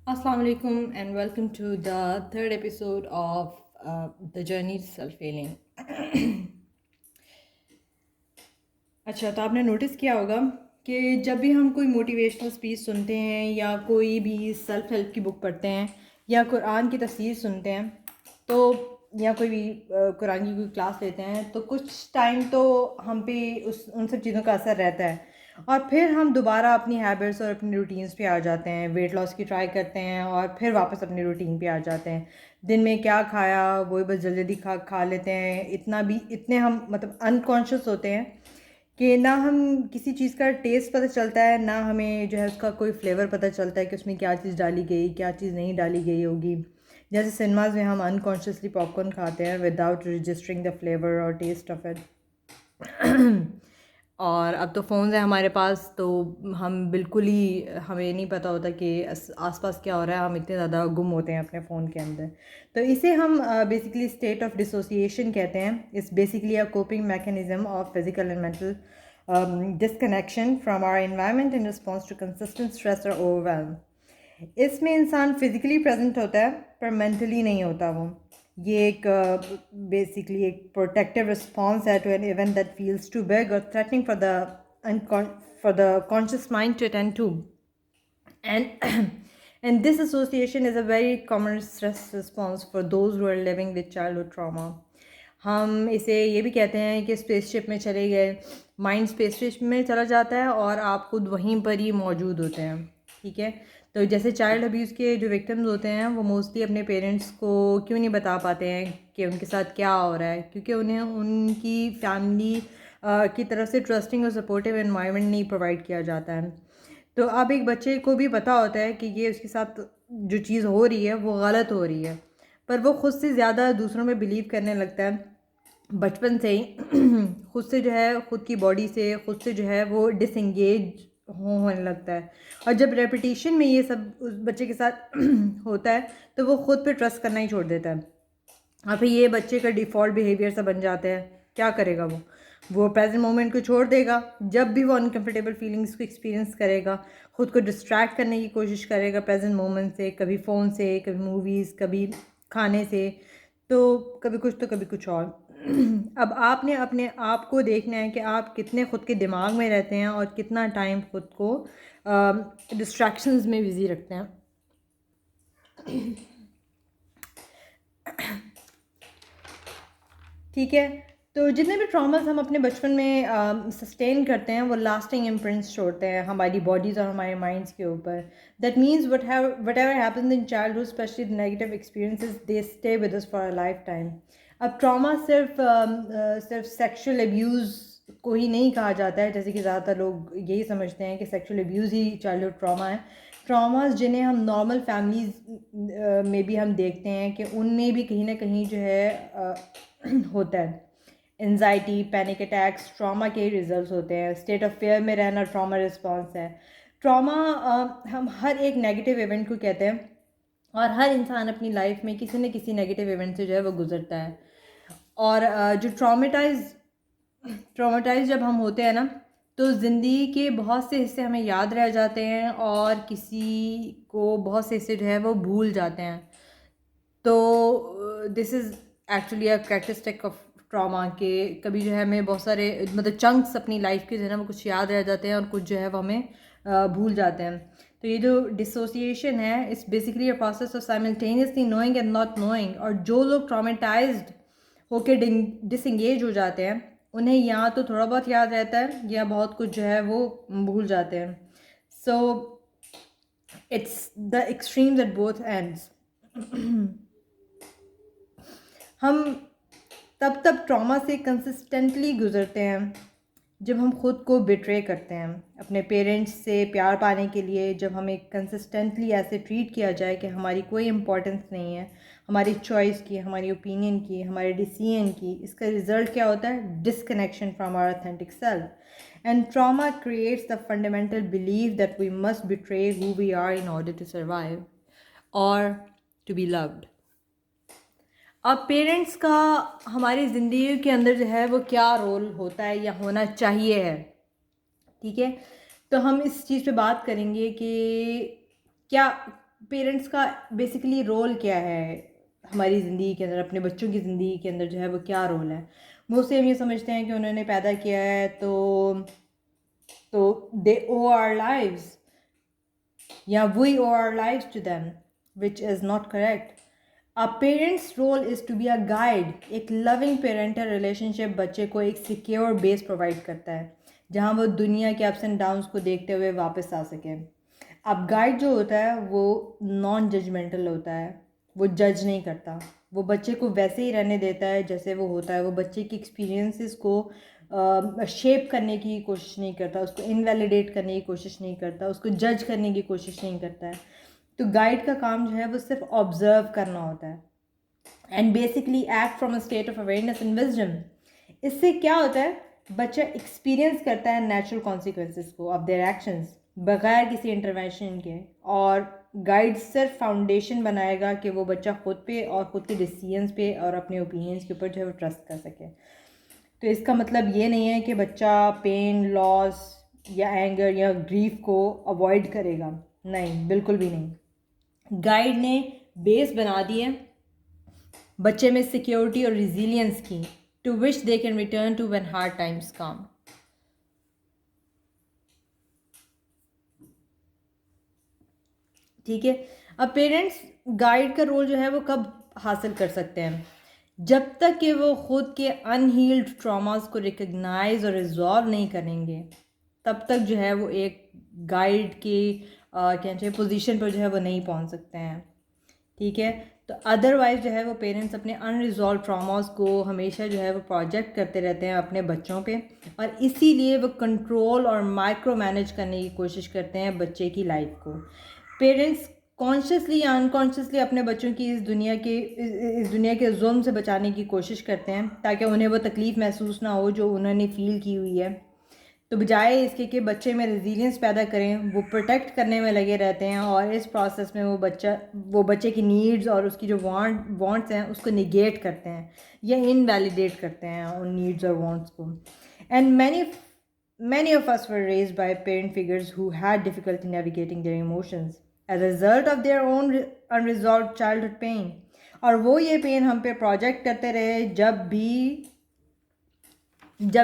Assalamu alaikum and welcome to the third episode of the journey to self healing. अच्छा, तो आपने notice किया होगा कि जब भी हम कोई मोटिवेशनल स्पीच सुनते हैं या कोई भी सेल्फ हेल्प की बुक पढ़ते हैं या कुरान की तफसीर सुनते हैं तो या कोई भी कुरान की कोई क्लास लेते हैं तो कुछ टाइम तो हम पे उन सब चीज़ों का असर रहता है और फिर हम दोबारा अपनी हैबिट्स और अपनी रूटीन्स पे आ जाते हैं। वेट लॉस की ट्राई करते हैं और फिर वापस अपनी रूटीन पे आ जाते हैं। दिन में क्या खाया वही बस जल्दी जल्दी खा लेते हैं। इतने हम मतलब अनकॉन्शियस होते हैं कि ना हम किसी चीज़ का टेस्ट पता चलता है, ना हमें जो है उसका कोई फ्लेवर पता चलता है कि उसमें क्या चीज़ डाली गई, क्या चीज़ नहीं डाली गई होगी। जैसे सिनेमाज में हम अनकॉन्शियसली पॉपकॉर्न खाते हैं विदाउट रजिस्टरिंग द फ्लेवर और टेस्ट ऑफ इट। और अब तो फ़ोन्स हैं हमारे पास, तो हम बिल्कुल ही हमें नहीं पता होता कि आसपास क्या हो रहा है। हम इतने ज़्यादा गुम होते हैं अपने फ़ोन के अंदर। तो इसे हम बेसिकली स्टेट ऑफ डिसोसिएशन कहते हैं। It's basically a coping mechanism of physical and mental disconnection from our environment in response to consistent stress or overwhelm. इसमें इंसान फिजिकली प्रेजेंट होता है पर मेंटली नहीं होता वो। ये एक बेसिकली एक प्रोटेक्टिव रिस्पॉन्स है to an event that feels too big or threatening for the conscious mind to attend to. And and this association is a very common stress response for those who are living with childhood trauma. हम इसे ये भी कहते हैं कि spaceship में चले गए, माइंड स्पेसशिप में चला जाता है और आप खुद वहीं पर ही मौजूद होते हैं। ठीक है, तो जैसे चाइल्ड अब्यूज़ के जो विक्टिम्स होते हैं वो मोस्टली अपने पेरेंट्स को क्यों नहीं बता पाते हैं कि उनके साथ क्या हो रहा है, क्योंकि उन्हें उनकी फैमिली की तरफ से ट्रस्टिंग और सपोर्टिव एनवायरनमेंट नहीं प्रोवाइड किया जाता है। तो अब एक बच्चे को भी पता होता है कि ये उसके साथ जो चीज़ हो रही है वो गलत हो रही है, पर वो खुद से ज़्यादा दूसरों में बिलीव करने लगता है बचपन से ही। खुद से जो है, खुद की बॉडी से खुद से जो है वो डिसंगेज होने लगता है। और जब रेपिटेशन में ये सब उस बच्चे के साथ होता है तो वो खुद पे ट्रस्ट करना ही छोड़ देता है और फिर ये बच्चे का डिफ़ॉल्ट बिहेवियर सा बन जाता है। क्या करेगा वो प्रेजेंट मोमेंट को छोड़ देगा। जब भी वो अनकंफर्टेबल फीलिंग्स को एक्सपीरियंस करेगा, खुद को डिस्ट्रैक्ट करने की कोशिश करेगा प्रेजेंट मोमेंट से, कभी फ़ोन से, कभी मूवीज़, कभी खाने से, तो कभी कुछ तो कभी कुछ और। अब आपने अपने आप को देखना है कि आप कितने खुद के दिमाग में रहते हैं और कितना टाइम खुद को डिस्ट्रैक्शंस में बिजी रखते हैं। ठीक है, तो जितने भी ट्रॉमास हम अपने बचपन में सस्टेन करते हैं वो लास्टिंग इम्प्रिंट्स छोड़ते हैं हमारी बॉडीज़ और हमारे माइंड्स के ऊपर। That means what ever happens in childhood, specially the negative experiences, they stay with us for a life time. अब ट्रॉमा सिर्फ सेक्शुअल अब्यूज़ को ही नहीं कहा जाता है, जैसे कि ज़्यादातर लोग यही समझते हैं कि सेक्शुअल अब्यूज़ ही चाइल्डहुड ट्रॉमा है। ट्रॉमास जिन्हें हम नॉर्मल फैमिलीज़ में भी हम देखते हैं कि उनमें भी कहीं ना कहीं जो है होता है। एंजाइटी, पैनिक अटैक्स ट्रॉमा के रिजल्ट्स होते हैं। स्टेट ऑफ फेयर में रहना ट्रॉमा रिस्पॉन्स है। ट्रॉमा हम हर एक नेगेटिव इवेंट को कहते हैं और हर इंसान अपनी लाइफ में किसी न किसी नेगेटिव इवेंट से जो है वो गुजरता है। और जो ट्रॉमेटाइज जब हम होते हैं ना, तो ज़िंदगी के बहुत से हिस्से हमें याद रह जाते हैं और किसी को बहुत से हिस्से जो है वो भूल जाते हैं। तो this is actually a characteristic of trauma के कभी जो है हमें बहुत सारे मतलब चंक्स अपनी लाइफ के जो है ना वो कुछ याद रह जाते हैं और कुछ जो है वो हमें भूल जाते हैं। तो ये जो डिसोसिएशन है, it's basically a process of simultaneously knowing and not knowing. और जो लोग ट्रॉमेटाइज्ड होके डिसंगेज हो जाते हैं उन्हें या तो थोड़ा बहुत याद रहता है या बहुत कुछ जो है वो भूल जाते हैं। So it's the extremes at both ends. हम तब ट्रॉमा से कंसिस्टेंटली गुजरते हैं जब हम खुद को बिट्रे करते हैं अपने पेरेंट्स से प्यार पाने के लिए। जब हमें कंसिस्टेंटली ऐसे ट्रीट किया जाए कि हमारी कोई इम्पोर्टेंस नहीं है, हमारी चॉइस की, हमारी ओपिनियन की, हमारे डिसीजन की, इसका रिजल्ट क्या होता है? Disconnection from our authentic self. And trauma creates the fundamental believe that we must betray who we are in order to survive और टू बी लव्ड। अब पेरेंट्स का हमारी ज़िंदगी के अंदर जो है वो क्या रोल होता है या होना चाहिए है, ठीक है। तो हम इस चीज़ पे बात करेंगे कि क्या पेरेंट्स का बेसिकली रोल क्या है हमारी ज़िंदगी के अंदर, अपने बच्चों की ज़िंदगी के अंदर जो है वो क्या रोल है। मोस्टली हम ये समझते हैं कि उन्होंने पैदा किया है तो दे ओ आवर लाइव्स, या we owe our lives to them, which is not correct. A parent's role is to be a guide. एक लविंग पेरेंटल रिलेशनशिप बच्चे को एक सिक्योर बेस प्रोवाइड करता है जहाँ वो दुनिया के अप्स एंड डाउन्स को देखते हुए वापस आ सके। अब गाइड जो होता है वो नॉन जजमेंटल होता है, वो जज नहीं करता, वो बच्चे को वैसे ही रहने देता है जैसे वो होता है। वो बच्चे की एक्सपीरियंसेस को शेप करने की कोशिश नहीं करता, उसको इनवैलिडेट करने की कोशिश नहीं करता, उसको जज करने की कोशिश नहीं करता है। तो गाइड का काम जो है वो सिर्फ ऑब्जर्व करना होता है and basically act from a state of awareness and wisdom. इससे क्या होता है, बच्चा एक्सपीरियंस करता है नेचुरल कॉन्सिक्वेंसेस को ऑफ देयर एक्शंस बगैर किसी इंटरवेंशन के, और गाइड सिर्फ फाउंडेशन बनाएगा कि वो बच्चा खुद पे और खुद के डिसीजंस पे और अपने ओपिनियंस के ऊपर जो है वो ट्रस्ट कर सके। तो इसका मतलब ये नहीं है कि बच्चा पेन, लॉस या एंगर या ग्रीफ को अवॉइड करेगा, नहीं, बिल्कुल भी नहीं। गाइड ने बेस बना दिए बच्चे में सिक्योरिटी और रिजिलियंस की, to which they can return to when hard times come. ठीक है। अब पेरेंट्स गाइड का रोल जो है वो कब हासिल कर सकते हैं, जब तक कि वो खुद के अनहील्ड ट्रॉमास को रिकग्नाइज और रिजॉल्व नहीं करेंगे, तब तक जो है वो एक गाइड की क्या चाहिए पोजीशन पर जो है वो नहीं पहुंच सकते हैं। ठीक है। तो अदरवाइज जो है वो पेरेंट्स अपने अनरिजॉल्व ट्रॉमास को हमेशा जो है वो प्रोजेक्ट करते रहते हैं अपने बच्चों पे, और इसीलिए वो कंट्रोल और माइक्रो मैनेज करने की कोशिश करते हैं बच्चे की लाइफ को। पेरेंट्स कॉन्शियसली या अनकॉन्शियसली अपने बच्चों की इस दुनिया के जुल्म से बचाने की कोशिश करते हैं ताकि उन्हें वो तकलीफ़ महसूस ना हो जो उन्होंने फ़ील की हुई है। तो बजाय इसके कि बच्चे में रेजिलियंस पैदा करें, वो प्रोटेक्ट करने में लगे रहते हैं, और इस प्रोसेस में वो बच्चे की नीड्स और उसकी जो वांट्स हैं उसको निगेट करते हैं या इनवैलिडेट करते हैं उन नीड्स और वांट्स को। And many of us were raised by parent figures who had difficulty navigating their emotions as a result of their own unresolved childhood pain, और वो ये पेन हम पे प्रोजेक्ट करते रहे जब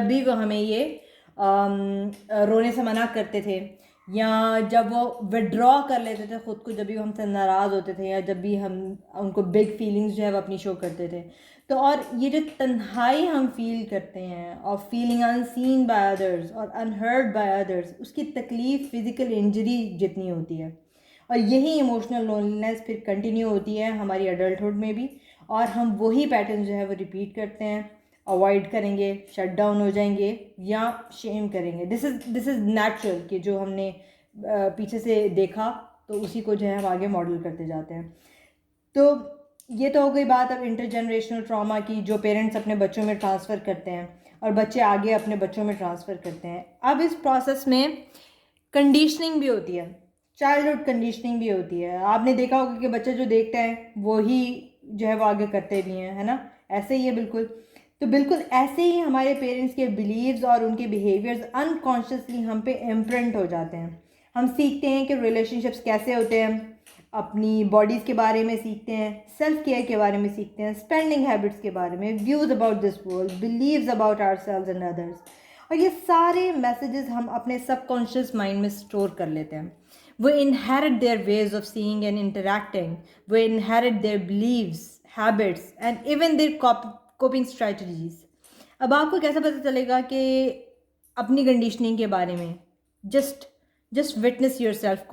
भी वो हमें ये रोने से मना करते थे, या जब वो विड्रॉ कर लेते थे ख़ुद को, जब भी वो हमसे नाराज़ होते थे, या जब भी हम उनको बिग फीलिंग्स जो है वो अपनी शो करते थे। तो और ये जो तन्हाई हम फील करते हैं और फीलिंग अनसीन बाय अदर्स और अनहर्ड बाय अदर्स, उसकी तकलीफ़ फ़िज़िकल इंजरी जितनी होती है, और यही इमोशनल लोनलीनेस फिर कंटिन्यू होती है हमारी अडल्टहुड में भी, और हम वही पैटर्न जो है वो रिपीट करते हैं, अवॉइड करेंगे, शट डाउन हो जाएंगे या शेम करेंगे। दिस इज़ नेचुरल कि जो हमने पीछे से देखा तो उसी को जो है हम आगे मॉडल करते जाते हैं। तो ये तो हो गई बात अब इंटरजनरेशनल ट्रॉमा की, जो पेरेंट्स अपने बच्चों में ट्रांसफ़र करते हैं और बच्चे आगे अपने बच्चों में ट्रांसफ़र करते हैं। अब इस प्रोसेस में कंडीशनिंग भी होती है, चाइल्डहुड कंडीशनिंग भी होती है। आपने देखा होगा कि बच्चे जो देखते हैं वही जो है वो आगे करते भी हैं, है ना, ऐसे ही है बिल्कुल। तो बिल्कुल ऐसे ही हमारे पेरेंट्स के बिलीव्स और उनके बिहेवियर्स अनकॉन्शियसली हम पे इम्प्रिंट हो जाते हैं। हम सीखते हैं कि रिलेशनशिप्स कैसे होते हैं, अपनी बॉडीज़ के बारे में सीखते हैं, सेल्फ केयर के बारे में सीखते हैं, स्पेंडिंग हैबिट्स के बारे में, views about this world, beliefs about ourselves and others, और ये सारे मैसेजेस हम अपने सबकॉन्शियस माइंड में स्टोर कर लेते हैं। वो inherit their ways of seeing and interacting, वो inherit their beliefs, habits and even their coping strategies. अब आपको कैसे पता चलेगा कि अपनी कंडीशनिंग के बारे में? Just witness your self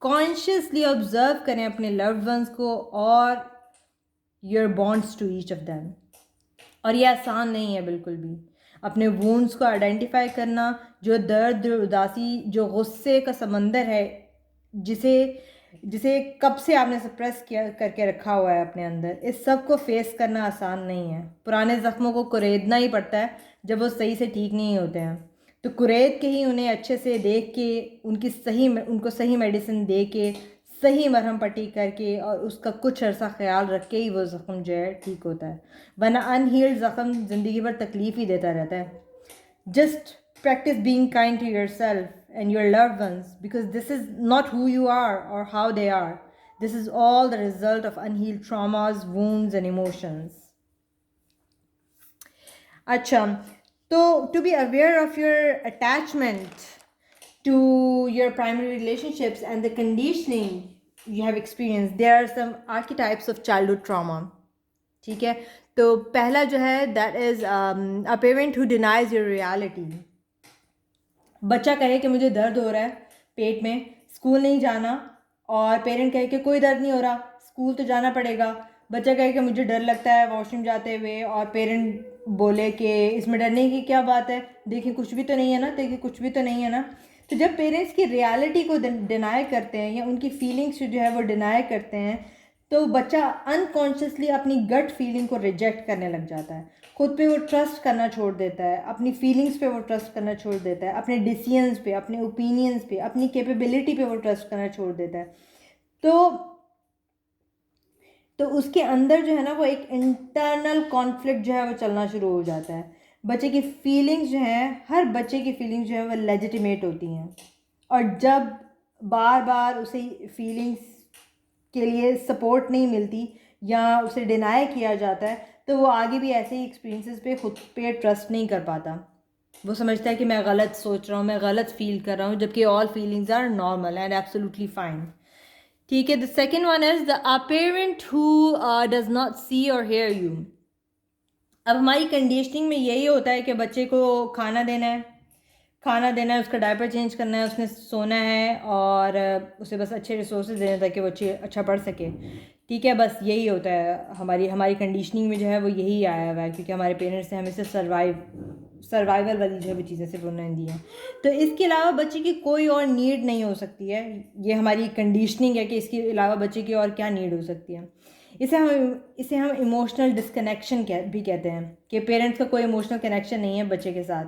consciously observe करें अपने लव्ड वंस को और your bonds to each of them. और ये आसान नहीं है बिल्कुल भी, अपने वूंड्स को आइडेंटिफाई करना, जो दर्द, उदासी, जो गुस्से का समंदर है जिसे जिसे कब से आपने सप्रेस किया करके रखा हुआ है अपने अंदर, इस सब को फेस करना आसान नहीं है। पुराने ज़ख्मों को कुरेदना ही पड़ता है जब वो सही से ठीक नहीं होते हैं। तो कुरेद के ही उन्हें अच्छे से देख के उनको सही मेडिसिन दे के, सही मरहम पट्टी करके और उसका कुछ अर्सा ख्याल रख के ही वो ज़ख्म जो है ठीक होता है, वरना अनहील्ड ज़ख्म ज़िंदगी भर तकलीफ़ ही देता रहता है। Just practice being kind to yourself and your loved ones, because this is not who you are or how they are. This is all the result of unhealed traumas, wounds, and emotions. Acha, so to be aware of your attachment to your primary relationships and the conditioning you have experienced, there are some archetypes of childhood trauma. ठीक है, तो पहला जो है that is a parent who denies your reality. बच्चा कहे कि मुझे दर्द हो रहा है पेट में, स्कूल नहीं जाना, और पेरेंट कहे कि कोई दर्द नहीं हो रहा, स्कूल तो जाना पड़ेगा. बच्चा कहे कि मुझे डर लगता है वॉशरूम जाते हुए, और पेरेंट बोले कि इसमें डरने की क्या बात है, देखिए कुछ भी तो नहीं है ना, देखिए कुछ भी तो नहीं है ना. तो जब पेरेंट्स की रियलिटी को डिनाई करते हैं या उनकी फीलिंग्स जो है वो डिनाई करते हैं, तो बच्चा अनकॉन्शियसली अपनी गट फीलिंग को रिजेक्ट करने लग जाता है, खुद पे वो ट्रस्ट करना छोड़ देता है, अपनी फीलिंग्स पे वो ट्रस्ट करना छोड़ देता है, अपने डिसीजंस पे, अपने ओपिनियंस पे, अपनी कैपेबिलिटी पे वो ट्रस्ट करना छोड़ देता है. तो उसके अंदर जो है ना वो एक इंटरनल कॉन्फ्लिक्ट जो है वो चलना शुरू हो जाता है. बच्चे की फीलिंग्स जो हैं, हर बच्चे की फीलिंग्स जो है वो लेजिटिमेट होती हैं, और जब बार बार उसे फीलिंग्स के लिए सपोर्ट नहीं मिलती या उसे डिनाई किया जाता है, तो वो आगे भी ऐसे ही एक्सपीरियंसेस पे खुद पे ट्रस्ट नहीं कर पाता. वो समझता है कि मैं गलत सोच रहा हूँ, मैं गलत फील कर रहा हूँ, जबकि all feelings are normal and absolutely fine. ठीक है, the second one is the parent who does not see or hear you. अब हमारी कंडीशनिंग में यही होता है कि बच्चे को खाना देना है, उसका डायपर चेंज करना है, उसने सोना है, और उसे बस अच्छे रिसोर्सेज देने ताकि वो अच्छा पढ़ सके. ठीक है, बस यही होता है हमारी कंडीशनिंग में जो है वो यही आया हुआ है, क्योंकि हमारे पेरेंट्स ने हमें से सर्वाइवल वाली जो है चीज़ें सिर्फ उन्होंने दी हैं. तो इसके अलावा बच्चे की कोई और नीड नहीं हो सकती है. ये हमारी कंडीशनिंग है कि इसके अलावा बच्चे की और क्या नीड हो सकती है. इसे हम इमोशनल डिस्कनेक्शन भी कहते हैं, कि पेरेंट्स का कोई इमोशनल कनेक्शन नहीं है बच्चे के साथ.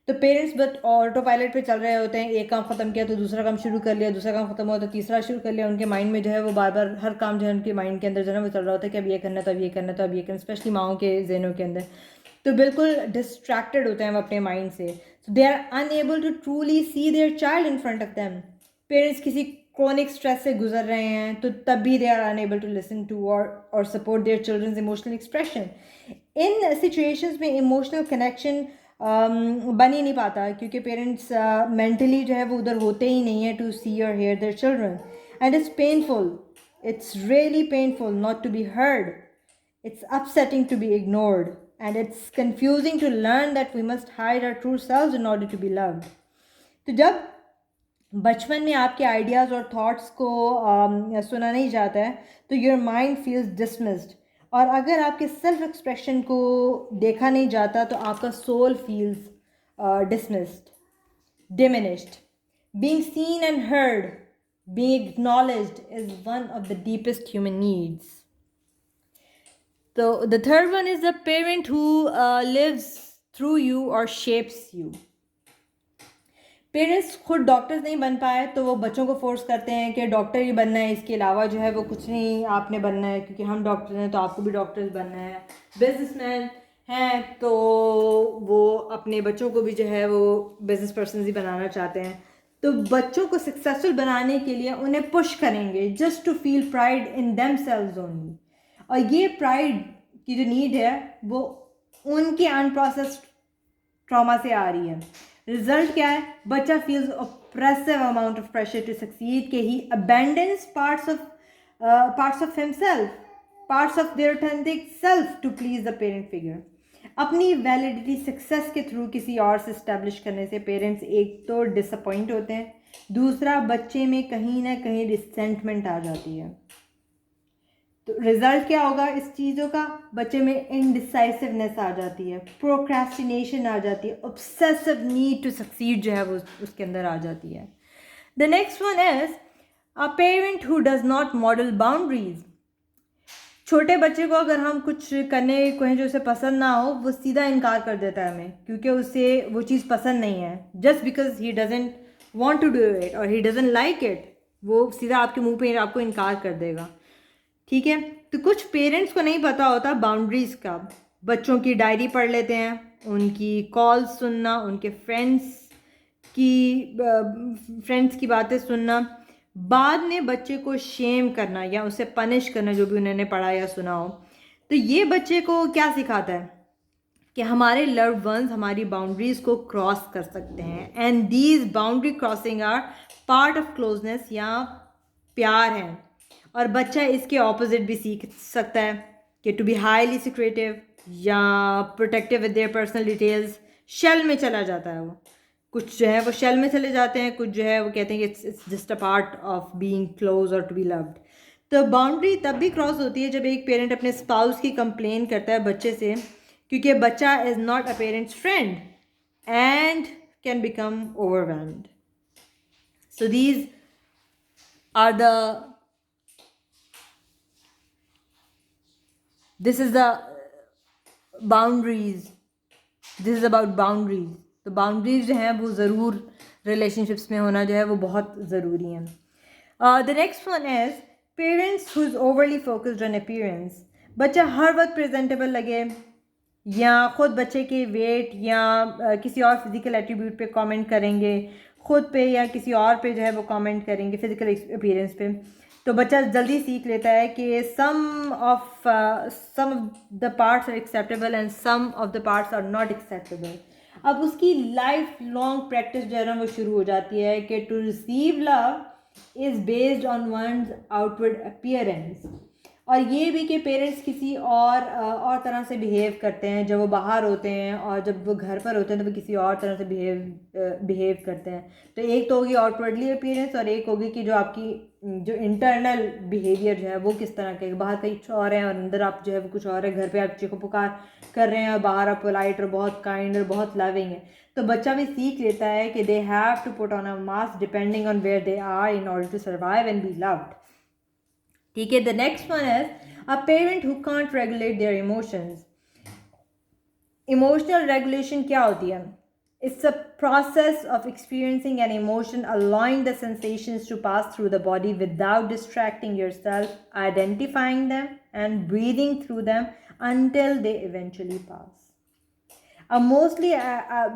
तो पेरेंट्स बस ऑटो पायलट पे चल रहे होते हैं, एक काम ख़त्म किया तो दूसरा काम शुरू कर लिया, दूसरा काम ख़त्म हुआ तो तीसरा शुरू कर लिया. उनके माइंड में जो है वो बार बार हर काम जो है उनके माइंड के अंदर जो है वो चल रहा होता है कि अब ये करना तो अब ये करना तो अब ये करना, स्पेशली माओं के जहनों के अंदर. तो बिल्कुल डिस्ट्रैक्टेड होते हैं वो अपने माइंड से. So they are unable to truly see their child in front of them. Parents किसी क्रोनिक स्ट्रेस से गुजर रहे हैं तो तब भी they are unable to listen to or support their children's emotional expression. इन सिचुएशंस में इमोशनल कनेक्शन बन ही नहीं पाता, क्योंकि पेरेंट्स मेंटली जो है वो उधर होते ही नहीं है to see or hear their children. And it's painful, it's really painful not to be heard. It's upsetting to be ignored, and it's confusing to learn that we must hide our true selves in order to be loved. तो जब बचपन में आपके ideas और thoughts को सुना नहीं जाता है तो योर माइंड फील्स डिसमिस्ड, और अगर आपके सेल्फ एक्सप्रेशन को देखा नहीं जाता तो आपका soul feels dismissed, diminished. Being seen and heard, being acknowledged is one of the deepest human needs. So the third one is the parent who lives through you or shapes you. Parents खुद doctors नहीं बन पाए तो वो बच्चों को force करते हैं कि डॉक्टर ही बनना है, इसके अलावा जो है वो कुछ नहीं आपने बनना है, क्योंकि हम डॉक्टर हैं तो आपको भी डॉक्टर्स बनना है. बिजनेसमैन हैं तो वो अपने बच्चों को भी जो है वो बिजनेस पर्सन ही बनाना चाहते हैं. तो बच्चों को सक्सेसफुल बनाने के लिए उन्हें पुश करेंगे just to feel pride in themselves only. और ये प्राइड की जो नीड है वो उनके अनप्रोसेस्ड ट्रॉमा से आ रही है. रिजल्ट क्या है? बच्चा feels oppressive amount of pressure to succeed, के he abandons parts of himself, parts of their authentic self to please the parent figure. अपनी वैलिडिटी सक्सेस के थ्रू किसी और से इस्टेब्लिश करने से पेरेंट्स एक तो डिसअपॉइंट होते हैं, दूसरा बच्चे में कहीं ना कहीं रिसेंटमेंट आ जाती है. तो रिज़ल्ट क्या होगा इस चीज़ों का? बच्चे में इनडिसाइसिवनेस आ जाती है, प्रोक्रेस्टिनेशन आ जाती है, ऑब्सेसिव नीड टू सक्सीड जो है वो उसके अंदर आ जाती है. The next one is a parent who does not model boundaries. छोटे बच्चे को अगर हम कुछ करने कहें जो उसे पसंद ना हो, वो सीधा इनकार कर देता है हमें, क्योंकि उसे वो चीज़ पसंद नहीं है. Just because he doesn't want to do it और ही डजेंट लाइक इट, वो सीधा आपके मुंह पे आपको इनकार कर देगा. ठीक है, तो कुछ पेरेंट्स को नहीं पता होता बाउंड्रीज़ का. बच्चों की डायरी पढ़ लेते हैं, उनकी कॉल्स सुनना, उनके फ्रेंड्स फ्रेंड्स की बातें सुनना, बाद में बच्चे को शेम करना या उसे पनिश करना जो भी उन्होंने पढ़ा या सुना हो, तो ये बच्चे को क्या सिखाता है कि हमारे लव्ड वंस हमारी बाउंड्रीज को क्रॉस कर सकते हैं, and these boundary crossing are part of closeness या प्यार है। और बच्चा इसके ऑपोजिट भी सीख सकता है कि टू बी हाईली सिक्रेटिव या protective with their personal details. Shell में चला जाता है वो, कुछ जो है वो शेल में चले जाते हैं, कुछ जो है वो कहते हैं कि it's just a part of being close और टू बी लव्ड। तो बाउंड्री तब भी क्रॉस होती है जब एक पेरेंट अपने स्पाउस की कंप्लेन करता है बच्चे से, क्योंकि बच्चा is not a parent's friend and can become overwhelmed. So these are the this is the boundaries, this is about boundaries. तो बाउंड्रीज जो हैं वो ज़रूर रिलेशनशिप्स में होना जो है वो बहुत ज़रूरी है। The next one is parents who is overly focused on appearance. बच्चा हर वक्त प्रेजेंटेबल लगे या ख़ुद बच्चे के वेट या किसी और फिज़िकल एट्रीब्यूट पे कमेंट करेंगे, ख़ुद पे या किसी और पे जो है वो कमेंट करेंगे फिज़िकल अपीयरेंस पे, तो बच्चा जल्दी सीख लेता है कि some of the parts are acceptable and some of the parts are not acceptable. अब उसकी लाइफ लॉन्ग प्रैक्टिस जो है ना वो शुरू हो जाती है कि to receive love is based on one's outward appearance. और ये भी कि पेरेंट्स किसी और तरह से बिहेव करते हैं जब वो बाहर होते हैं, और जब वो घर पर होते हैं तो वो किसी और तरह से बिहेव करते हैं। तो एक तो होगी आउटवर्डली अपीयरेंस और एक होगी कि जो आपकी जो इंटरनल बिहेवियर जो है वो किस तरह का है। बाहर कहीं कुछ और है और अंदर आप जो है वो कुछ और है। घर पे आप चीखो पुकार कर रहे हैं और बाहर आप पोलाइट और बहुत काइंड और बहुत लविंग है। तो बच्चा भी सीख लेता है कि they have to put on a mask depending on where they are in order to survive and be loved. ठीक है, the next one is a parent who can't regulate their emotions. Emotional regulation क्या होती है? It's a process of experiencing an emotion, allowing the sensations to pass through the body without distracting yourself, identifying them and breathing through them until they eventually pass. अब mostly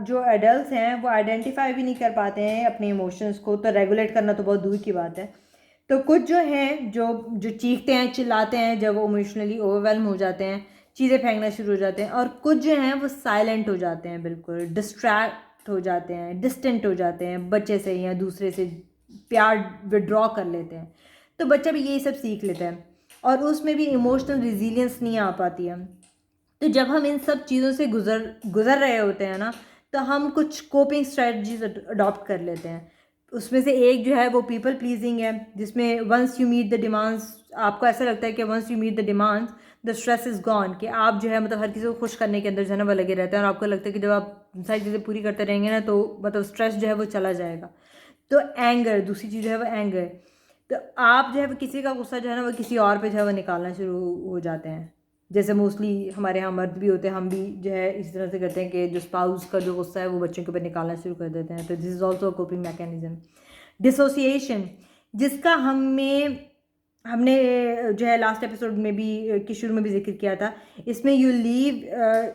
जो adult हैं वो identify भी नहीं कर पाते हैं अपने इमोशंस को, तो रेगुलेट करना तो बहुत दूर की बात है। तो कुछ जो हैं जो चीखते हैं चिल्लाते हैं जब वो इमोशनली ओवरवेलम हो जाते हैं, चीज़ें फेंकना शुरू हो जाते हैं, और कुछ जो हैं वो साइलेंट हो जाते हैं, बिल्कुल डिस्ट्रैक्ट हो जाते हैं, डिस्टेंट हो जाते हैं बच्चे से या दूसरे से, प्यार विड्रॉ कर लेते हैं। तो बच्चा भी यही सब सीख लेता है और उसमें भी इमोशनल रिजिलियंस नहीं आ पाती है। तो जब हम इन सब चीज़ों से गुज़र रहे होते हैं ना, तो हम कुछ कोपिंग स्ट्रेटजीज अडॉप्ट कर लेते हैं। उसमें से एक जो है वो पीपल प्लीजिंग है, जिसमें once you meet the demands, आपको ऐसा लगता है कि once you meet the demands the stress is gone, कि आप जो है मतलब हर किसी को खुश करने के अंदर जो है ना वो लगे रहते हैं, और आपको लगता है कि जब आप सारी चीज़ें पूरी करते रहेंगे ना तो मतलब स्ट्रेस जो है वो चला जाएगा। तो एंगर, दूसरी चीज़ जो है वो एंगर। तो आप जो है वो किसी का गुस्सा जो है ना वो किसी और पे जो है वो निकालना शुरू हो जाते हैं। जैसे मोस्टली हमारे यहाँ मर्द भी होते हैं, हम भी जो है इस तरह से करते हैं कि जो स्पाउस का जो गुस्सा है वो बच्चों के ऊपर निकालना शुरू कर देते हैं। तो this is also a coping mechanism. Dissociation, जिसका हमने जो है लास्ट एपिसोड में भी कि शुरू में भी जिक्र किया था, इसमें you leave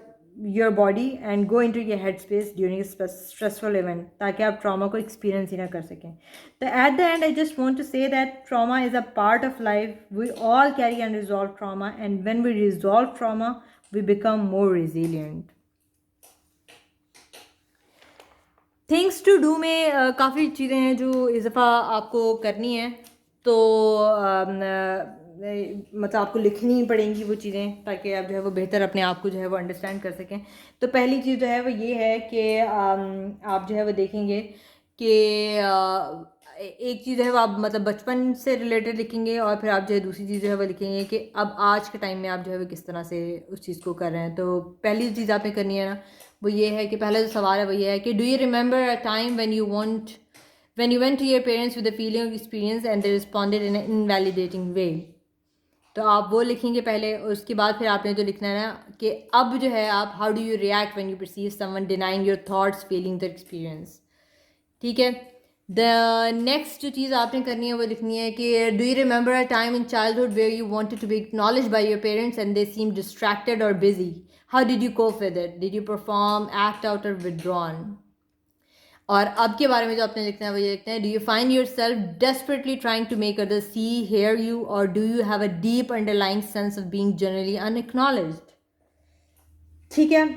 your body and go into your head space during stressful event, ताकि आप ट्रॉमा को एक्सपीरियंस ही ना कर सकें। तो at the end I just want to say that trauma is a part of life, we all carry unresolved trauma, and when we resolve trauma we become more resilient. Things to do में काफ़ी चीज़ें हैं जो इस दफ़ा आपको करनी है। तो मतलब आपको लिखनी पड़ेंगी वो चीज़ें, ताकि आप जो है वो बेहतर अपने आप को जो है वो अंडरस्टैंड कर सकें। तो पहली चीज़ जो है वो ये है कि आप जो है वो देखेंगे कि एक चीज़ है वो आप मतलब बचपन से रिलेटेड लिखेंगे, और फिर आप जो है दूसरी चीज़ जो है वो लिखेंगे कि अब आज के टाइम में आप जो है वो किस तरह से उस चीज़ को कर रहे हैं। तो पहली चीज़ आपने करनी है ना वो ये है कि पहला जो सवाल है वो ये है कि do you remember a time when you went to your parents with a feeling of experience and they responded in an invalidating way। तो आप वो लिखेंगे पहले, और उसके बाद फिर आपने जो लिखना है ना कि अब जो है आप how do you react when you perceive someone denying your thoughts feeling the experience. ठीक है, द नेक्स्ट जो चीज़ आपने करनी है वो लिखनी है कि do you remember a time in childhood where you wanted to be acknowledged by your parents and they seem distracted or busy, how did you cope with it, did you perform, act out or withdrawn. और अब के बारे में जो आपने लिखना है वो ये लिखना है, do you find yourself desperately trying to make others see hear you, और do you have a deep underlying sense of being generally unacknowledged. ठीक है,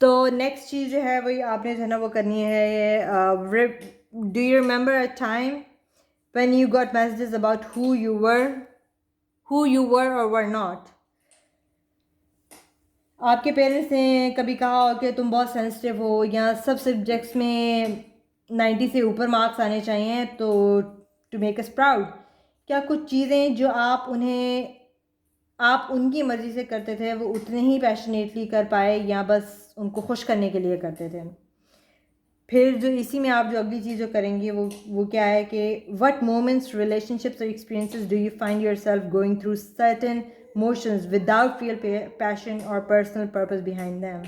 तो नेक्स्ट चीज़ जो है वही आपने जो है ना वो करनी है ये, do you remember a time when you got messages about who you were और वर नॉट। आपके पेरेंट्स ने कभी कहा हो कि तुम बहुत सेंसिटिव हो या सब सब्जेक्ट्स में 90 से ऊपर मार्क्स आने चाहिए तो टू मेक अस प्राउड। क्या कुछ चीज़ें जो आप उनकी मर्ज़ी से करते थे वो उतने ही पैशनेटली कर पाए या बस उनको खुश करने के लिए करते थे। फिर जो इसी में आप जो अगली चीज़ जो करेंगे वो क्या है कि व्हाट मोमेंट्स, रिलेशनशिप्स और experiences do you find yourself going through certain motions without real passion or personal purpose behind them?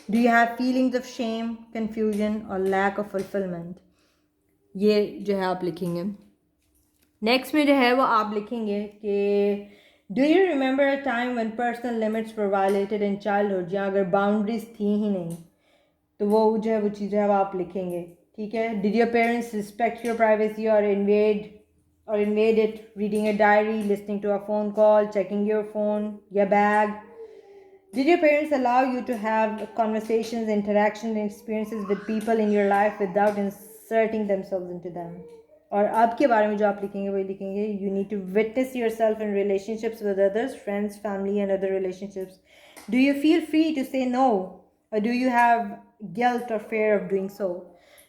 Do you have feelings of shame, confusion or lack of fulfillment? ये जो है आप लिखेंगे। Next में जो है वो आप लिखेंगे कि do you remember a time when personal limits were violated in childhood, या अगर बाउंड्रीज थी ही नहीं तो वो जो है वो चीज़ है वो आप लिखेंगे। ठीक है, did your parents respect your privacy और invade it, reading a diary, listening to a phone call, checking your phone, your bag? Did your parents allow you to have conversations, interactions, and experiences with people in your life without inserting themselves into them? और अब के बारे में जो आप लिखेंगे वही लिखेंगे, you need to witness yourself in relationships with others, friends, family, and other relationships. Do you feel free to say no, or do you have guilt or fear of doing so?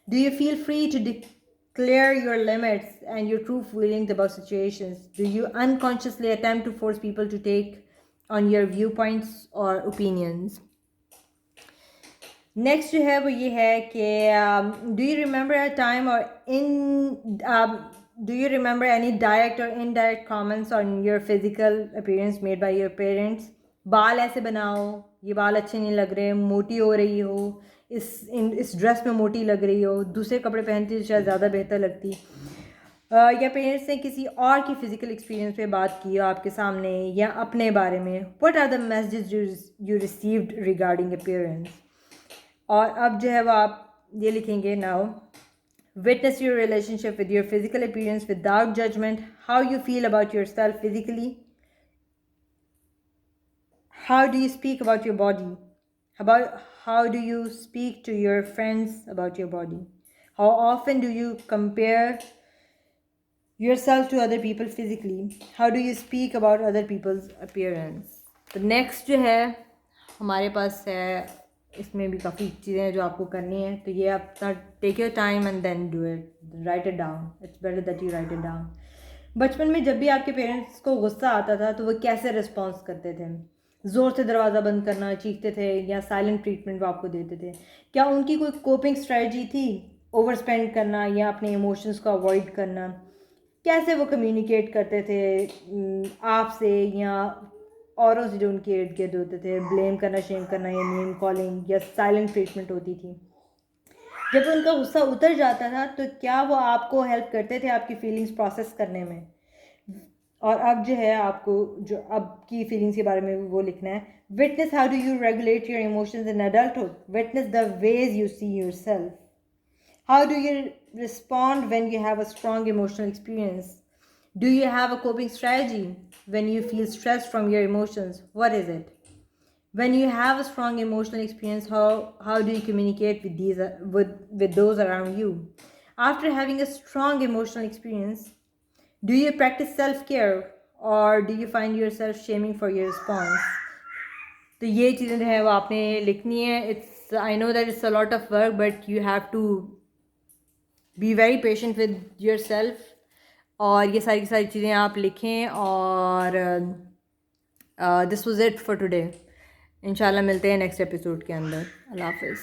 Do you feel free to declare your limits and your true feelings about situations? Do you unconsciously attempt to force people to take on your viewpoints or opinions? Next जो है वो ये है कि do you remember a time और do you remember any direct or indirect comments on your physical appearance made by your parents? बाल ऐसे बनाओ, ये बाल अच्छे नहीं लग रहे, मोटी हो रही हो, इस ड्रेस में मोटी लग रही हो, दूसरे कपड़े पहनती तो शायद ज़्यादा बेहतर लगती। या पेरेंट्स ने किसी और की फ़िज़िकल एक्सपीरियंस पे बात की हो आपके सामने या अपने बारे में। What are the messages you received regarding appearance? और अब जो है वो आप ये लिखेंगे, now witness your relationship with your physical appearance without judgement, how you feel about your self physically, how do you speak about your body, how do you speak to your friends about your body, how often do you compare yourself to other people physically, how do you speak about other people's appearance? तो next जो है हमारे पास है, इसमें भी काफ़ी चीज़ें हैं जो आपको करनी है, तो ये अपना take your time and then do it, write it down, it's better that you write it down. बचपन में जब भी आपके पेरेंट्स को गुस्सा आता था तो वो कैसे रिस्पॉन्स करते थे? ज़ोर से दरवाज़ा बंद करना, चीखते थे या साइलेंट ट्रीटमेंट वो आपको देते थे? क्या उनकी कोई कोपिंग स्ट्रेटजी थी? ओवर स्पेंड करना या अपने इमोशंस को अवॉइड करना? कैसे वो कम्युनिकेट करते थे आपसे या औरों से जो उनके इर्द गिर्द होते थे? ब्लेम करना, शेम करना या नेम कॉलिंग या साइलेंट ट्रीटमेंट होती थी? जब उनका गुस्सा उतर जाता था तो क्या वो आपको हेल्प करते थे आपकी फीलिंग्स प्रोसेस करने में? और अब जो है आपको जो अब की फीलिंग्स के बारे में वो लिखना है। Witness how do you regulate your emotions in adulthood, witness the ways you see yourself, how do you respond when you have a strong emotional experience? Do you have a coping strategy when you feel stressed from your emotions? What is it? When you have a strong emotional experience, how do you communicate with those around you? After having a strong emotional experience, do you practice self-care or do you find yourself shaming for your response? तो ये चीज़ें जो है वो आपने लिखनी है। It's, I know that it's a lot of work but you have to be very patient with your self, और ये सारी की सारी चीज़ें आप लिखें। और this was it for today. इंशाल्लाह मिलते हैं नेक्स्ट एपिसोड के अंदर। अल्लाह हाफिज़।